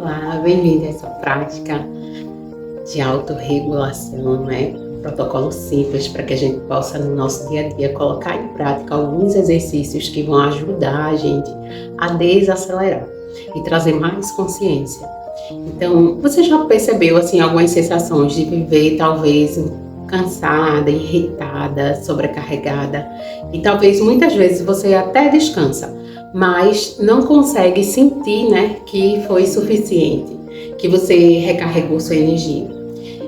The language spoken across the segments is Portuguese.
Olá, bem-vindo a essa prática de autorregulação, né? Um protocolo simples para que a gente possa, no nosso dia a dia, colocar em prática alguns exercícios que vão ajudar a gente a desacelerar e trazer mais consciência. Então, você já percebeu, assim, algumas sensações de viver, talvez, cansada, irritada, sobrecarregada? E talvez, muitas vezes, você até descansa, mas não consegue sentir, né, que foi suficiente, que você recarregou sua energia.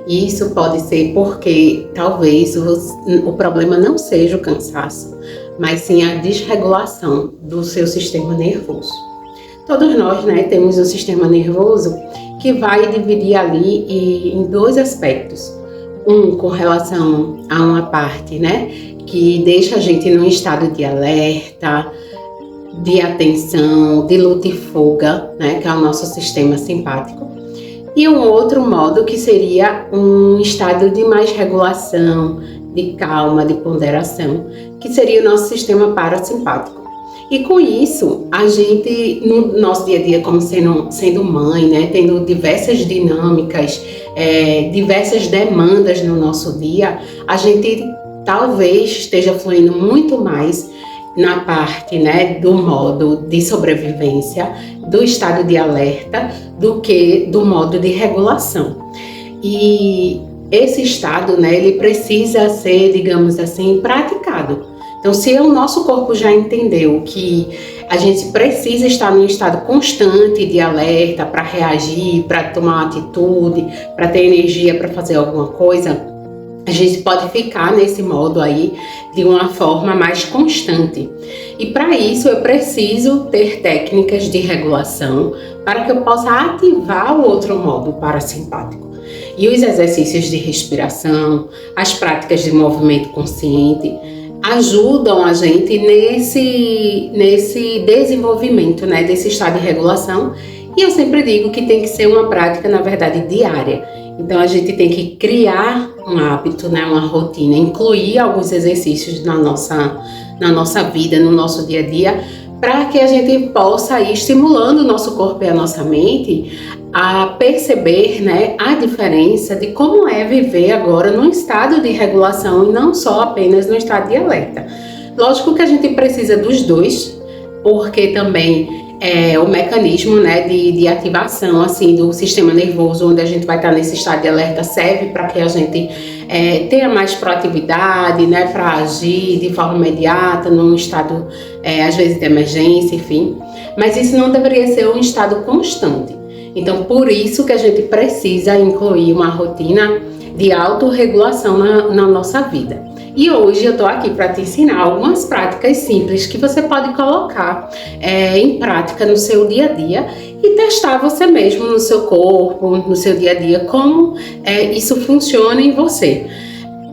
E isso pode ser porque talvez o problema não seja o cansaço, mas sim a desregulação do seu sistema nervoso. Todos nós, né, temos um sistema nervoso que vai dividir ali em dois aspectos. Um com relação a uma parte, né, que deixa a gente num estado de alerta, de atenção, de luta e fuga, né, que é o nosso sistema simpático. E um outro modo que seria um estado de mais regulação, de calma, de ponderação, que seria o nosso sistema parasimpático. E com isso, a gente, no nosso dia a dia, como sendo mãe, né, tendo diversas dinâmicas, diversas demandas no nosso dia, a gente talvez esteja fluindo muito mais na parte, né, do modo de sobrevivência, do estado de alerta, do que do modo de regulação. E esse estado, né, ele precisa ser, digamos assim, praticado. Então, se o nosso corpo já entendeu que a gente precisa estar num estado constante de alerta para reagir, para tomar uma atitude, para ter energia para fazer alguma coisa, a gente pode ficar nesse modo aí de uma forma mais constante. E para isso eu preciso ter técnicas de regulação para que eu possa ativar o outro modo parasimpático. E os exercícios de respiração, as práticas de movimento consciente ajudam a gente nesse desenvolvimento, né, desse estado de regulação. E eu sempre digo que tem que ser uma prática, na verdade, diária. Então a gente tem que criar um hábito, né, uma rotina, incluir alguns exercícios na nossa vida, no nosso dia a dia, para que a gente possa ir estimulando o nosso corpo e a nossa mente a perceber, né, a diferença de como é viver agora num estado de regulação e não só apenas no estado de alerta. Lógico que a gente precisa dos dois, porque também o mecanismo, né, de ativação assim, do sistema nervoso, onde a gente vai estar nesse estado de alerta, serve para que a gente tenha mais proatividade, né, para agir de forma imediata, num estado, às vezes, de emergência, enfim. Mas isso não deveria ser um estado constante. Então, por isso que a gente precisa incluir uma rotina de autorregulação na nossa vida. E hoje eu tô aqui para te ensinar algumas práticas simples que você pode colocar em prática no seu dia a dia e testar você mesmo no seu corpo, no seu dia a dia, como isso funciona em você.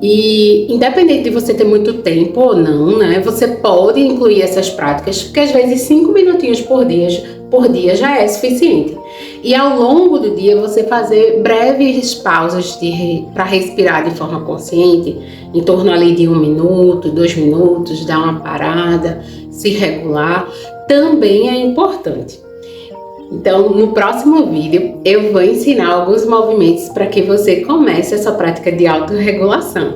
E independente de você ter muito tempo ou não, né, você pode incluir essas práticas, porque às vezes 5 minutinhos por dia já é suficiente. E ao longo do dia você fazer breves pausas para respirar de forma consciente, em torno ali de 1 minuto, 2 minutos, dar uma parada, se regular, também é importante. Então, no próximo vídeo, eu vou ensinar alguns movimentos para que você comece essa prática de autorregulação.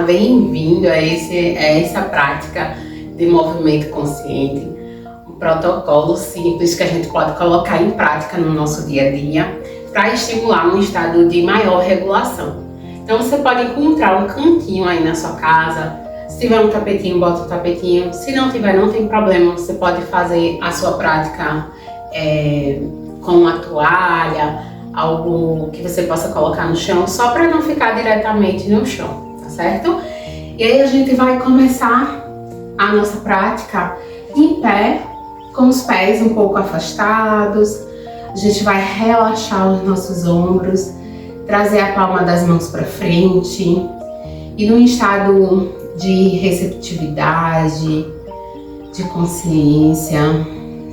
Bem-vindo a essa prática de movimento consciente, um protocolo simples que a gente pode colocar em prática no nosso dia a dia para estimular um estado de maior regulação. Então, você pode encontrar um cantinho aí na sua casa. Se tiver um tapetinho, bota o tapetinho. Se não tiver, não tem problema, você pode fazer a sua prática com uma toalha, algo que você possa colocar no chão, só para não ficar diretamente no chão, tá certo? E aí a gente vai começar a nossa prática em pé, com os pés um pouco afastados. A gente vai relaxar os nossos ombros, trazer a palma das mãos para frente e num estado de receptividade, de consciência.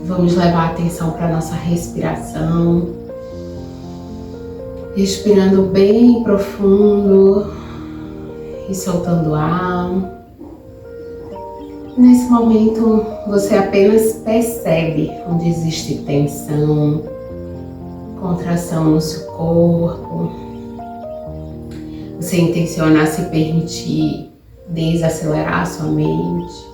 Vamos levar a atenção para a nossa respiração, respirando bem profundo e soltando ar. Nesse momento, você apenas percebe onde existe tensão, contração no seu corpo. Você intenciona se permitir desacelerar a sua mente.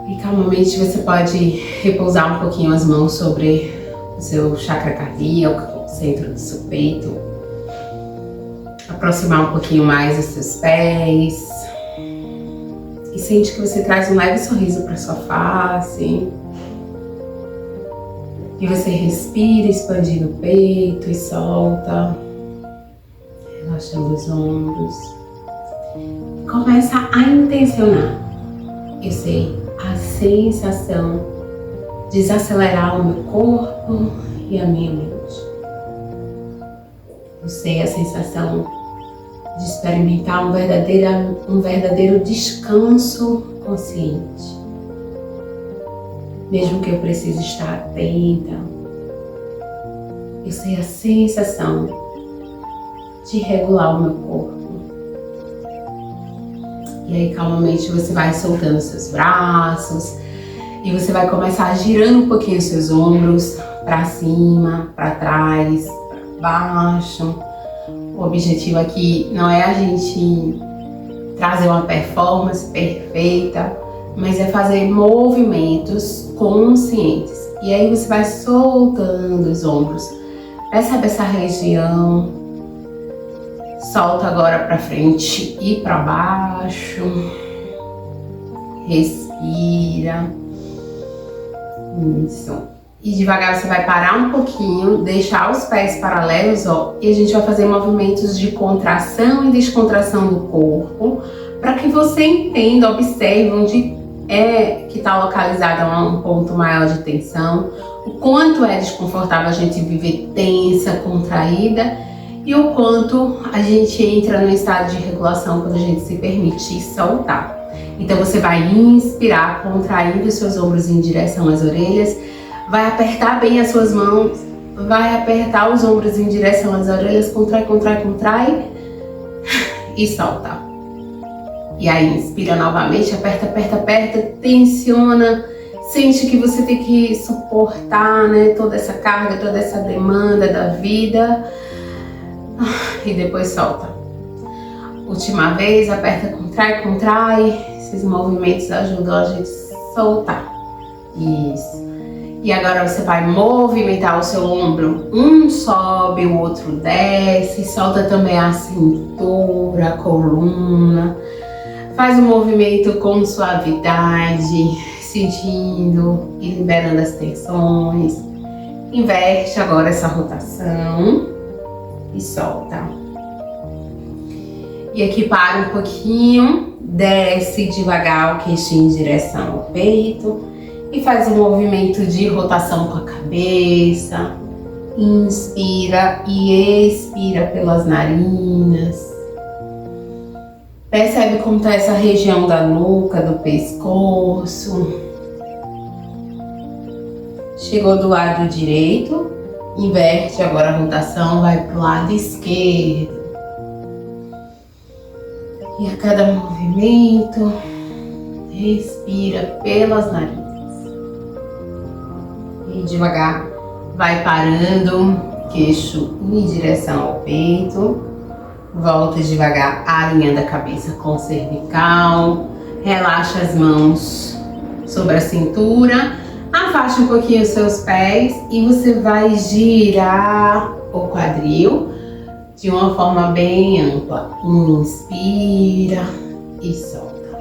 E calmamente você pode repousar um pouquinho as mãos sobre o seu chakra cardíaco, o centro do seu peito. Aproximar um pouquinho mais os seus pés. E sente que você traz um leve sorriso para sua face. E você respira, expandindo o peito e solta. Relaxando os ombros. Começa a intencionar. Eu sei, a sensação de desacelerar o meu corpo e a minha mente. Eu sei a sensação de experimentar um verdadeiro descanso consciente. Mesmo que eu precise estar atenta, eu sei a sensação de regular o meu corpo. E aí calmamente você vai soltando seus braços e você vai começar girando um pouquinho os seus ombros para cima, para trás, para baixo. O objetivo aqui não é a gente trazer uma performance perfeita, mas é fazer movimentos conscientes. E aí você vai soltando os ombros. Percebe essa região. Solta agora para frente e para baixo. Respira. Isso. E devagar você vai parar um pouquinho, deixar os pés paralelos, ó, e a gente vai fazer movimentos de contração e descontração do corpo, para que você entenda, observe onde é que está localizado um ponto maior de tensão, o quanto é desconfortável a gente viver tensa, contraída, e o quanto a gente entra no estado de regulação quando a gente se permite soltar. Então você vai inspirar, contraindo os seus ombros em direção às orelhas, vai apertar bem as suas mãos, vai apertar os ombros em direção às orelhas, contrai, contrai, contrai e solta. E aí inspira novamente, aperta, aperta, aperta, tensiona, sente que você tem que suportar, né, toda essa carga, toda essa demanda da vida e depois solta. Última vez, aperta, contrai, contrai, esses movimentos ajudam a gente a soltar. Isso. E agora você vai movimentar o seu ombro, um sobe, o outro desce, solta também a cintura, a coluna. Faz um movimento com suavidade, sentindo e liberando as tensões. Inverte agora essa rotação e solta. E aqui para um pouquinho, desce devagar o queixo em direção ao peito. E faz um movimento de rotação com a cabeça. Inspira e expira pelas narinas. Percebe como está essa região da nuca, do pescoço. Chegou do lado direito. Inverte agora a rotação, vai para o lado esquerdo. E a cada movimento, respira pelas narinas. E devagar vai parando, queixo em direção ao peito. Volta devagar, alinhando a cabeça com o cervical. Relaxa as mãos sobre a cintura. Afasta um pouquinho os seus pés e você vai girar o quadril de uma forma bem ampla. Inspira e solta.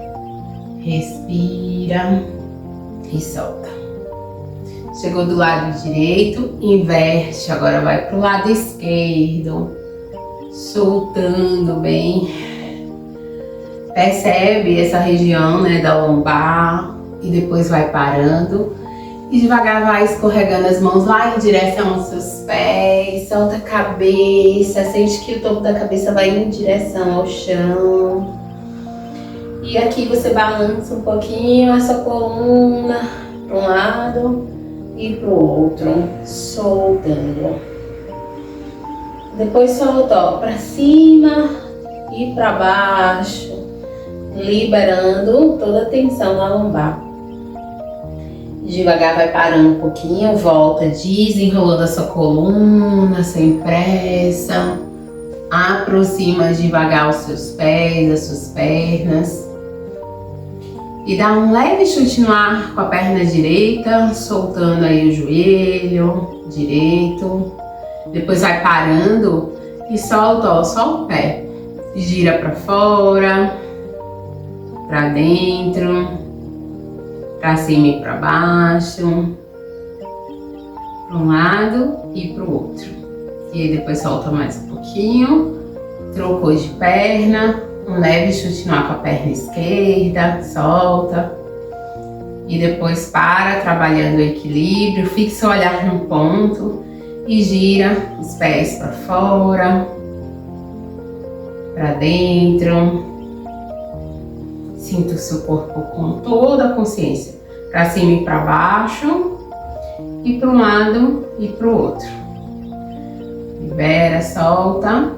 Respira e solta. Chegou do lado direito, inverte, agora vai para o lado esquerdo, soltando bem. Percebe essa região, né, da lombar e depois vai parando. E devagar vai escorregando as mãos lá em direção aos seus pés, solta a cabeça, sente que o topo da cabeça vai em direção ao chão. E aqui você balança um pouquinho a sua coluna para um lado e para o outro, soltando. Depois solta para cima e para baixo, liberando toda a tensão na lombar. Devagar vai parando um pouquinho, volta desenrolando a sua coluna, sem pressa. Aproxima devagar os seus pés, as suas pernas. E dá um leve chute no ar com a perna direita, soltando aí o joelho direito. Depois vai parando e solta, ó, só o pé. Gira para fora, para dentro, para cima e para baixo, para um lado e para o outro. E aí depois solta mais um pouquinho, trocou de perna, um leve chute no ar com a perna esquerda, solta. E depois para, trabalhando o equilíbrio, fixa o olhar no ponto e gira os pés para fora, para dentro. Sinta o seu corpo com toda a consciência, para cima e para baixo, e para um lado e para o outro. Libera, solta.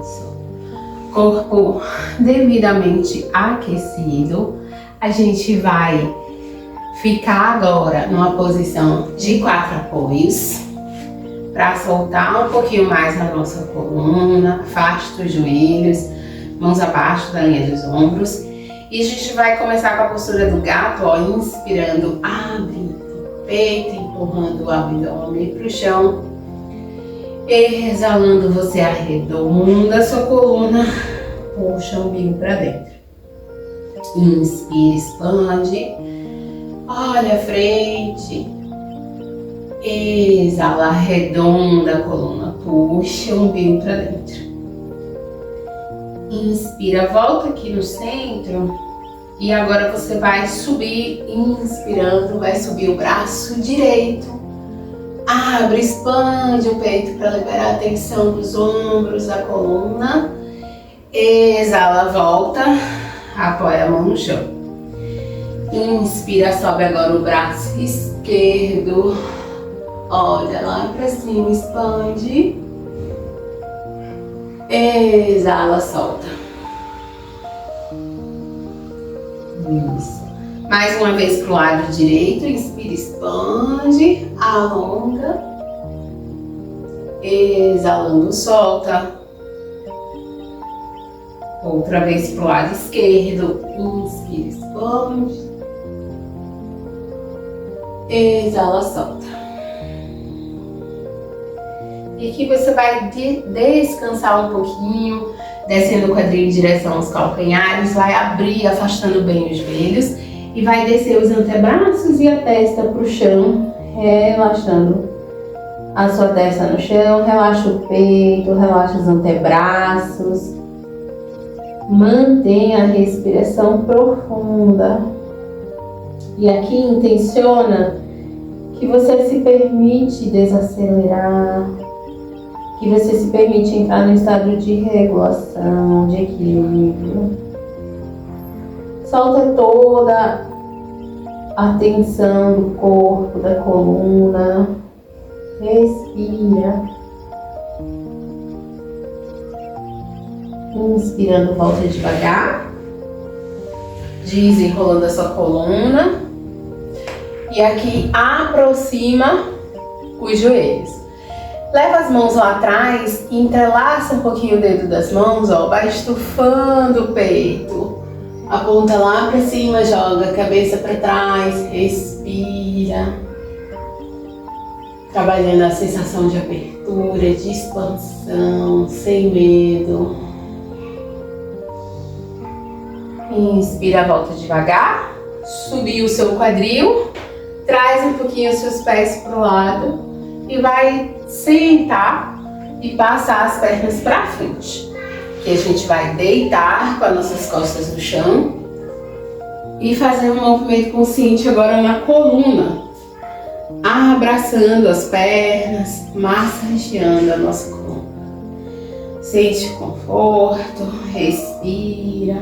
Isso. Corpo devidamente aquecido. A gente vai ficar agora numa posição de 4 apoios para soltar um pouquinho mais a nossa coluna. Afasta os joelhos, mãos abaixo da linha dos ombros. E a gente vai começar com a postura do gato, ó, inspirando, abrindo o peito, empurrando o abdômen para o chão. Exalando, você arredonda a sua coluna, puxa o umbigo para dentro. Inspira, expande, olha a frente. Exala, arredonda a coluna, puxa o umbigo para dentro. Inspira, volta aqui no centro. E agora você vai subir, inspirando, vai subir o braço direito. Abre, expande o peito para liberar a tensão dos ombros, da coluna. Exala, volta, apoia a mão no chão. Inspira, sobe agora o braço esquerdo. Olha lá para cima, expande. Exala, solta. Isso. Mais uma vez para o lado direito, inspira, expande, alonga, exalando, solta. Outra vez para o lado esquerdo, inspira, expande, exala, solta. E aqui você vai descansar um pouquinho, descendo o quadril em direção aos calcanhares, vai abrir, afastando bem os joelhos. E vai descer os antebraços e a testa para o chão, relaxando a sua testa no chão, relaxa o peito, relaxa os antebraços. Mantenha a respiração profunda. E aqui intenciona que você se permite desacelerar, que você se permite entrar no estado de regulação, de equilíbrio. Solta toda a tensão do corpo, da coluna. Respira. Inspirando, volta devagar. Desenrolando a sua coluna. E aqui aproxima os joelhos. Leva as mãos lá atrás, entrelaça um pouquinho o dedo das mãos, ó, vai estufando o peito. Aponta lá para cima, joga a cabeça para trás, respira. Trabalhando a sensação de abertura, de expansão, sem medo. Inspira, volta devagar. Subir o seu quadril. Traz um pouquinho os seus pés para o lado. E vai sentar e passar as pernas para frente. Que a gente vai deitar com as nossas costas no chão e fazer um movimento consciente agora na coluna, abraçando as pernas, massageando a nossa coluna. Sente conforto, respira,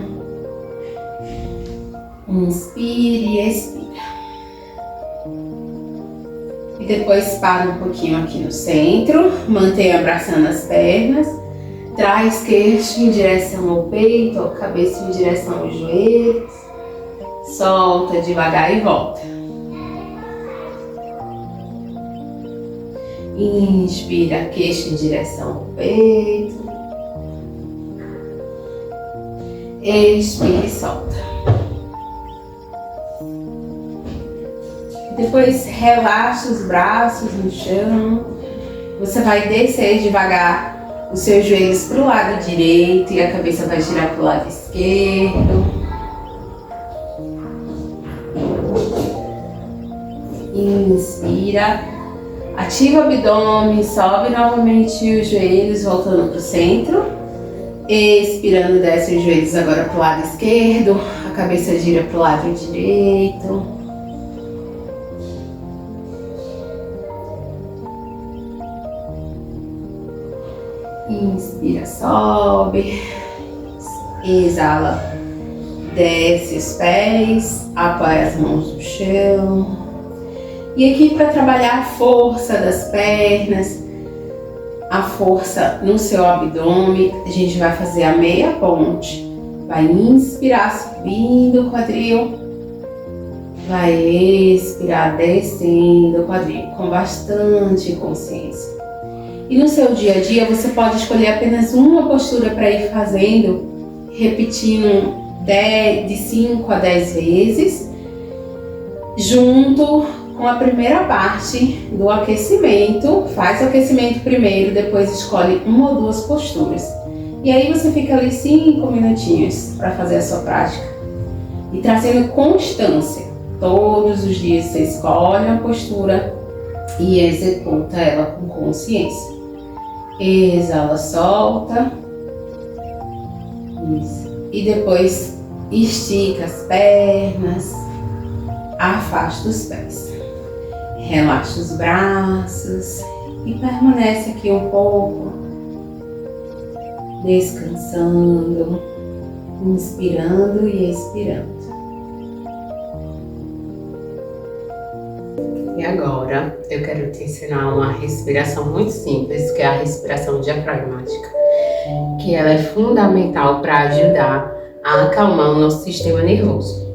inspire e expira. E depois para um pouquinho aqui no centro, mantenha abraçando as pernas. Traz queixo em direção ao peito, cabeça em direção aos joelhos. Solta devagar e volta. Inspira, queixo em direção ao peito. Expira e solta. Depois relaxa os braços no chão. Você vai descer devagar os seus joelhos para o lado direito e a cabeça vai girar para o lado esquerdo. Inspira, ativa o abdômen, sobe novamente os joelhos, voltando para o centro. Expirando, desce os joelhos agora para o lado esquerdo, a cabeça gira para o lado direito. Inspira, sobe. Exala, desce os pés, apoia as mãos no chão. E aqui para trabalhar a força das pernas, a força no seu abdômen, a gente vai fazer a meia ponte. Vai inspirar subindo o quadril, vai expirar descendo o quadril com bastante consciência. E no seu dia a dia você pode escolher apenas uma postura para ir fazendo, repetindo de 5 a 10 vezes, junto com a primeira parte do aquecimento. Faz o aquecimento primeiro, depois escolhe uma ou duas posturas. E aí você fica ali 5 minutinhos para fazer a sua prática. E trazendo constância. Todos os dias você escolhe uma postura e executa ela com consciência. Exala, solta. Isso. E depois estica as pernas. Afasta os pés. Relaxa os braços e permanece aqui um pouco, descansando, inspirando e expirando. E agora eu quero te ensinar uma respiração muito simples, que é a respiração diafragmática, que ela é fundamental para ajudar a acalmar o nosso sistema nervoso.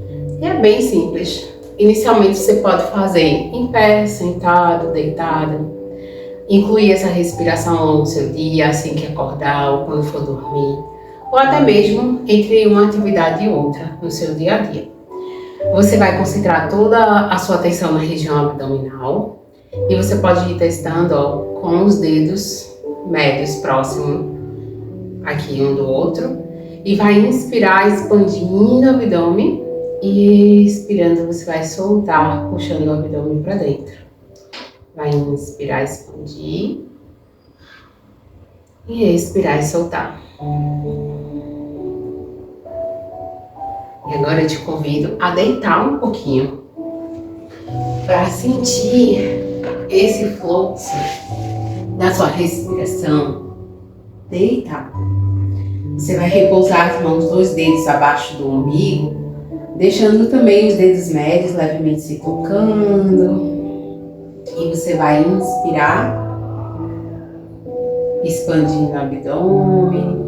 E é bem simples. Inicialmente você pode fazer em pé, sentado, deitado. Incluir essa respiração ao longo do seu dia, assim que acordar ou quando for dormir. Ou até mesmo entre uma atividade e outra no seu dia a dia. Você vai concentrar toda a sua atenção na região abdominal. E você pode ir testando com os dedos médios próximos aqui um do outro. E vai inspirar expandindo o abdômen. E expirando, você vai soltar, puxando o abdômen para dentro. Vai inspirar, expandir. E expirar e soltar. E agora eu te convido a deitar um pouquinho para sentir esse fluxo da sua respiração. Deitado. Você vai repousar as mãos dos dedos abaixo do umbigo, deixando também os dedos médios levemente se tocando. E você vai inspirar, expandindo o abdômen.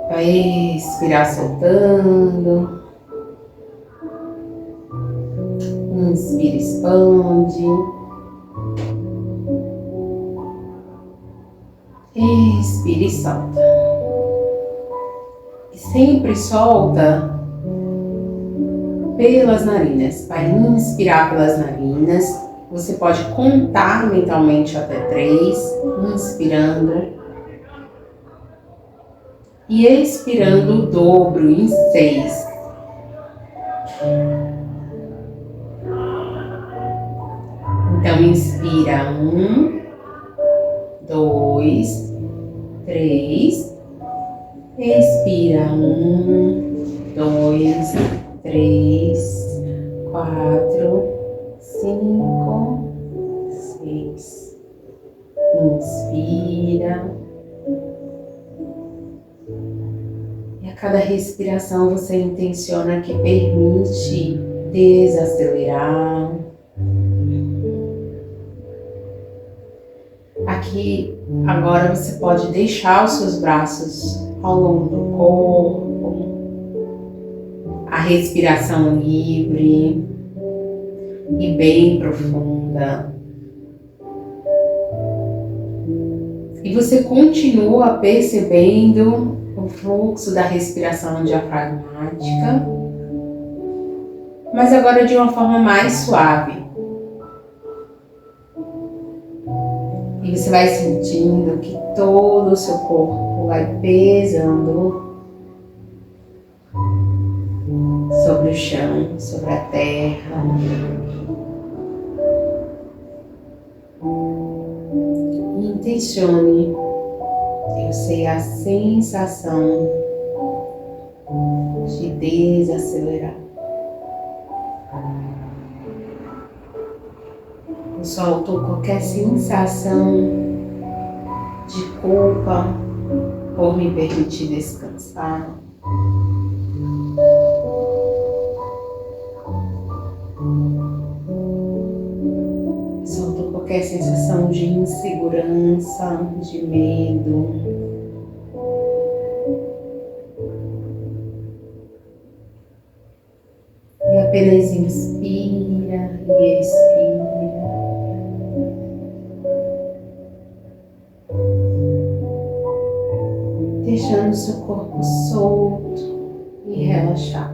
Vai expirar, soltando. Inspira, expande. Expira e solta. E sempre solta pelas narinas. Vai inspirar pelas narinas. Você pode contar mentalmente até 3, inspirando. E expirando o dobro em 6. Então inspira 1, 2, 3. Expira 1, 2, 3, 4, 5, 6. Inspira. E a cada respiração você intenciona que permite desacelerar. Aqui, agora você pode deixar os seus braços ao longo do corpo. A respiração livre e bem profunda. E você continua percebendo o fluxo da respiração diafragmática, mas agora de uma forma mais suave. E você vai sentindo que todo o seu corpo vai pesando sobre o chão, sobre a terra. Intencione, eu sei, a sensação de desacelerar. Eu solto qualquer sensação de culpa por me permitir descansar. Solto qualquer sensação de insegurança, de medo. E apenas inspira e expira. Deixando seu corpo solto e relaxado.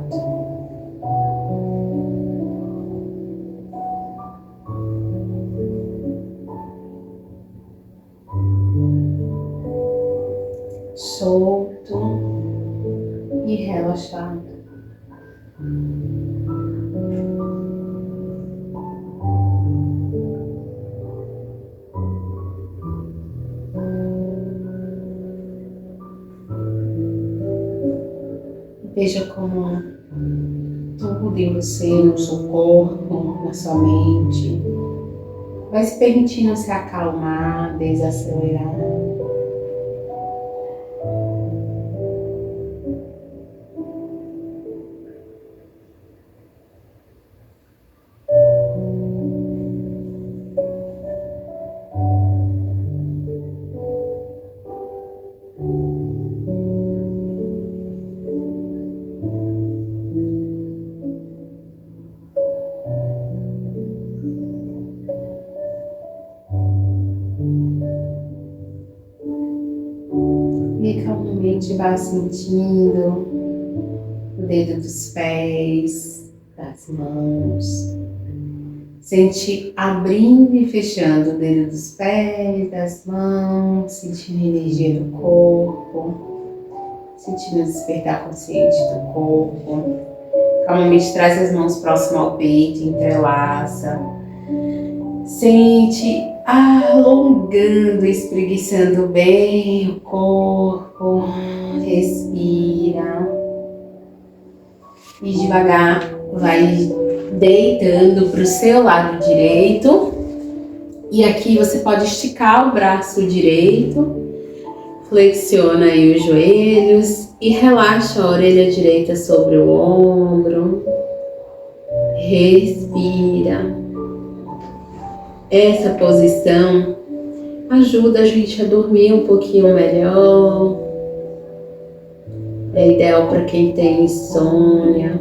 Solto e relaxado. Veja como tudo em você, no seu corpo, na sua mente, vai se permitindo se acalmar, desacelerar. E calmamente vá sentindo o dedo dos pés, das mãos. Sente abrindo e fechando o dedo dos pés, das mãos, sentindo a energia do corpo, sentindo o despertar consciente do corpo. Calmamente traz as mãos próximas ao peito, entrelaça. Sente alongando, espreguiçando bem o corpo. Respira. E devagar vai deitando para o seu lado direito. E aqui você pode esticar o braço direito. Flexiona aí os joelhos e relaxa a orelha direita sobre o ombro. Respira. Essa posição ajuda a gente a dormir um pouquinho melhor. É ideal para quem tem insônia.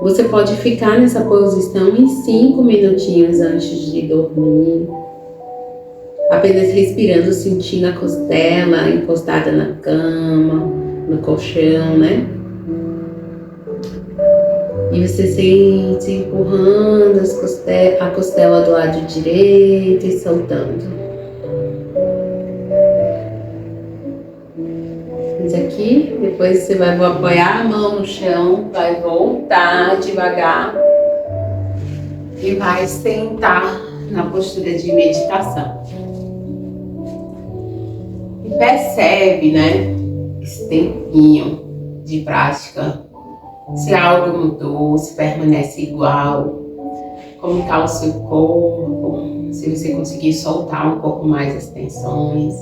Você pode ficar nessa posição em 5 minutinhos antes de dormir. Apenas respirando, sentindo a costela encostada na cama, no colchão, né? E você sente empurrando a costela do lado direito e soltando. Mas aqui, depois você vai apoiar a mão no chão, vai voltar devagar e vai sentar na postura de meditação. E percebe, né, esse tempinho de prática. Se algo mudou, se permanece igual, como está o seu corpo, se você conseguir soltar um pouco mais as tensões.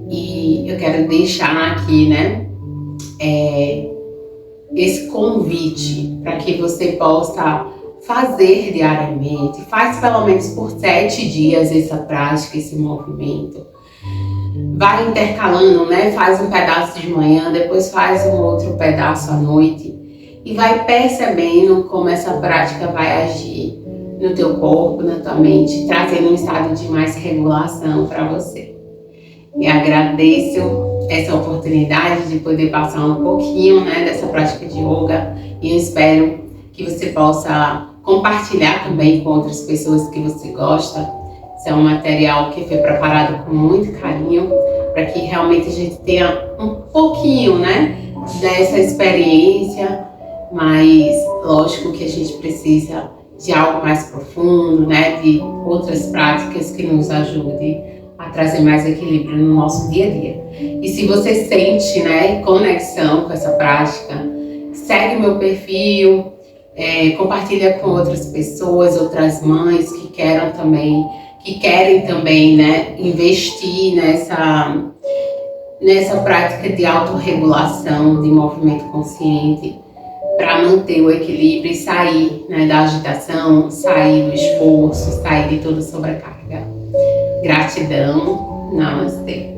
E eu quero deixar aqui, né, esse convite para que você possa fazer diariamente, faz pelo menos por 7 dias essa prática, esse movimento. Vai intercalando, né? Faz um pedaço de manhã, depois faz um outro pedaço à noite e vai percebendo como essa prática vai agir no teu corpo, na tua mente, trazendo um estado de mais regulação para você. E agradeço essa oportunidade de poder passar um pouquinho, né, dessa prática de yoga, e eu espero que você possa compartilhar também com outras pessoas que você gosta. Esse é um material que foi preparado com muito carinho para que realmente a gente tenha um pouquinho, né, dessa experiência, mas lógico que a gente precisa de algo mais profundo, né, de outras práticas que nos ajudem a trazer mais equilíbrio no nosso dia a dia. E se você sente, né, conexão com essa prática, segue meu perfil, compartilha com outras pessoas, outras mães que querem também, né, investir nessa prática de autorregulação, de movimento consciente, para manter o equilíbrio e sair, né, da agitação, sair do esforço, sair de toda sobrecarga. Gratidão. Namastê.